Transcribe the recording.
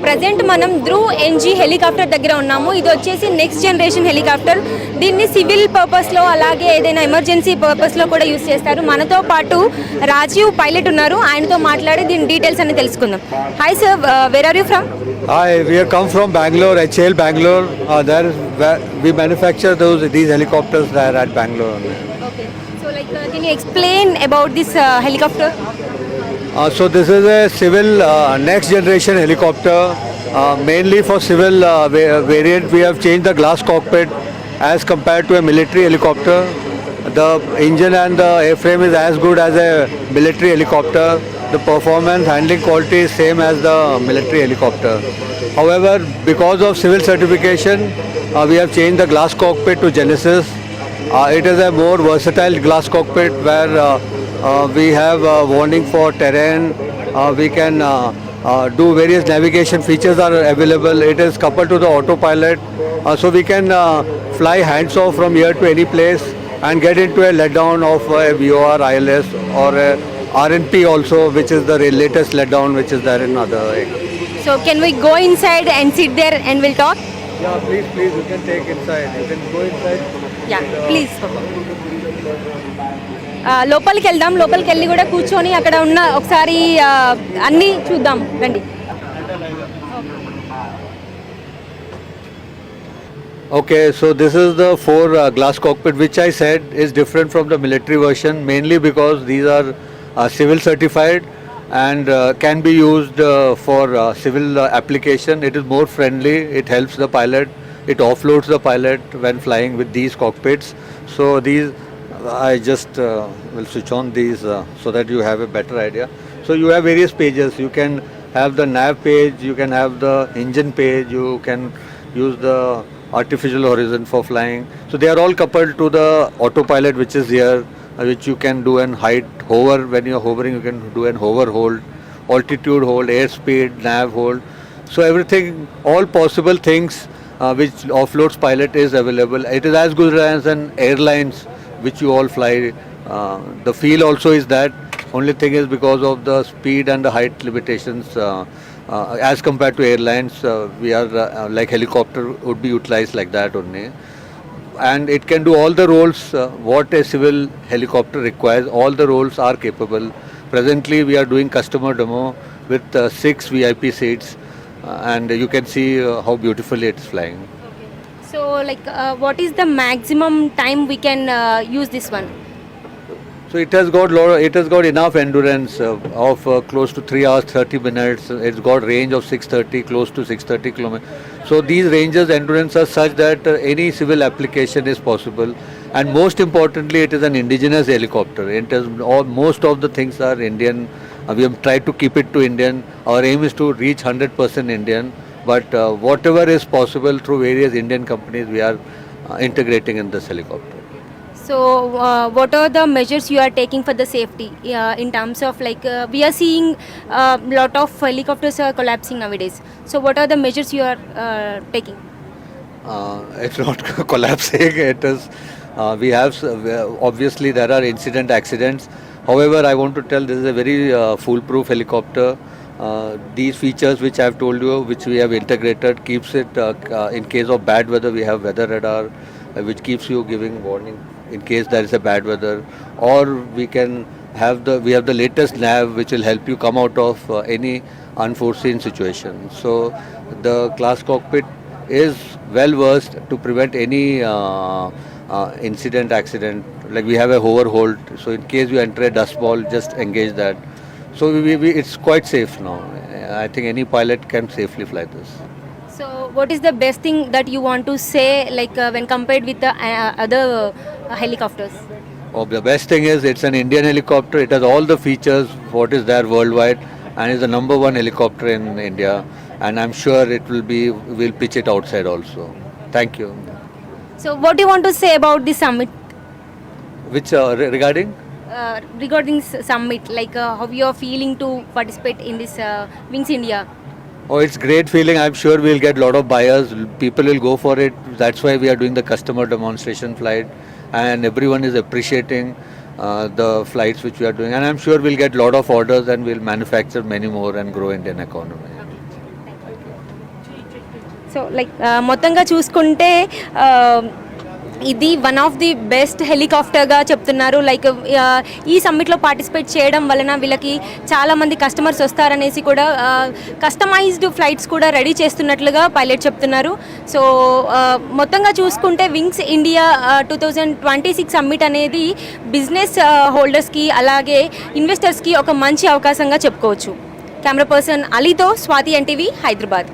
Present మనం Dhruv NG helicopter దగ్గర ఉన్నాము. ఇది వచ్చేసి నెక్స్ట్ జనరేషన్ హెలికాప్టర్. దీన్ని సివిల్ పర్పస్లో అలాగే ఏదైనా ఎమర్జెన్సీ పర్పస్లో కూడా యూస్ చేస్తారు. మనతో పాటు రాజీవ్ పైలట్ ఉన్నారు. ఆయనతో మాట్లాడి దీని డీటెయిల్స్ అన్ని తెలుసుకుందాం. Hi sir, where are you from? Hi, we have come from Bangalore, HAL Bangalore. There we manufacture these helicopters there at Bangalore. Okay. So can you explain about this helicopter? So this is a civil next generation helicopter. Mainly for civil variant, we have changed the glass cockpit as compared to a military helicopter. The engine and the airframe is as good as a military helicopter. The performance handling quality is same as the military helicopter. However, because of civil certification, we have changed the glass cockpit to Genesis. It is a more versatile glass cockpit where we have warning for terrain. We can do various navigation features are available. It is coupled to the autopilot, so we can fly hands off from here to any place and get into a letdown of a VOR, ILS or a RNP also, which is the latest letdown which is there in other. So can we go inside and sit there and we'll talk? Yeah, please, you can take inside. You can go inside. Yeah, please. లోపలికి వెళ్దాం. లోపలికి వెళ్ళి కూడా కూర్చొని అక్కడ ఉన్న ఒకసారి అన్నీ చూద్దాం రండి. Okay, so this is the four glass cockpit which I said is different from the military version, mainly because these are civil certified and can be used for civil application. It is more friendly, it helps the pilot, it offloads the pilot when flying with these cockpits. So these I just will switch on these so that you have a better idea. So you have various pages. You can have the nav page, you can have the engine page, you can use the artificial horizon for flying. So they are all coupled to the autopilot which is here, which you can do an height hover. When you are hovering, you can do an hover hold, altitude hold, airspeed, nav hold. So everything, all possible things which offloads pilot is available. It is as good as an airlines which you all fly. The feel also is that. Only thing is because of the speed and the height limitations as compared to airlines, we are like helicopter would be utilized like that only. And it can do all the roles what a civil helicopter requires. All the roles are capable. Presently we are doing customer demo with 6 VIP seats and you can see how beautifully it is flying. So what is the maximum time we can use this one? So it has got enough endurance of close to 3 hours 30 minutes. It's got range of 630, close to 630 kilometers. So these ranges endurance are such that any civil application is possible. And most importantly, it is an indigenous helicopter. Most of the things are Indian. We have tried to keep it to Indian. Our aim is to reach 100% Indian. But whatever is possible through various Indian companies, we are integrating in this helicopter. So what are the measures you are taking for the safety in terms of we are seeing lot of helicopters are collapsing nowadays. So what are the measures you are taking? It's not collapsing. It is. We have obviously there are accidents. However, I want to tell this is a very foolproof helicopter. These features which I have told you, which we have integrated, keeps it in case of bad weather. We have weather radar, which keeps you giving warning in case there is a bad weather, or we have the latest nav which will help you come out of any unforeseen situation. So the glass cockpit is well versed to prevent any accident. Like we have a hover hold, so in case you enter a dust ball, just engage that. So it's quite safe now. I think any pilot can safely fly this. So what is the best thing that you want to say when compared with the other helicopters? Oh, the best thing is it's an Indian helicopter. It has all the features what is there worldwide and is the number one helicopter in India. And I'm sure we'll pitch it outside also. Thank you. So what do you want to say about this summit? Which regarding? Regarding summit, how you are feeling to participate in this Wings India? Oh, it's great feeling. I'm sure we'll get a lot of buyers. People will go for it. That's why we are doing the customer demonstration flight. And everyone is appreciating the flights which we are doing. And I'm sure we'll get a lot of orders and we'll manufacture many more and grow Indian economy. Okay. Thank you. So like మొత్తంగా చూసుకుంటే ఇది one of the best హెలికాప్టర్గా చెప్తున్నారు. Like ఈ సమ్మిట్లో participate చేయడం వలన వీళ్ళకి చాలామంది customers వస్తారనేసి కూడా కస్టమైజ్డ్ ఫ్లైట్స్ కూడా రెడీ చేస్తున్నట్లుగా పైలట్ చెప్తున్నారు. సో మొత్తంగా చూసుకుంటే వింగ్స్ ఇండియా 2026 సమ్మిట్ అనేది బిజినెస్ హోల్డర్స్కి అలాగే ఇన్వెస్టర్స్కి ఒక మంచి అవకాశంగా చెప్పుకోవచ్చు. కెమెరా పర్సన్ అలీతో స్వాతి ఎన్టీవీ, హైదరాబాద్.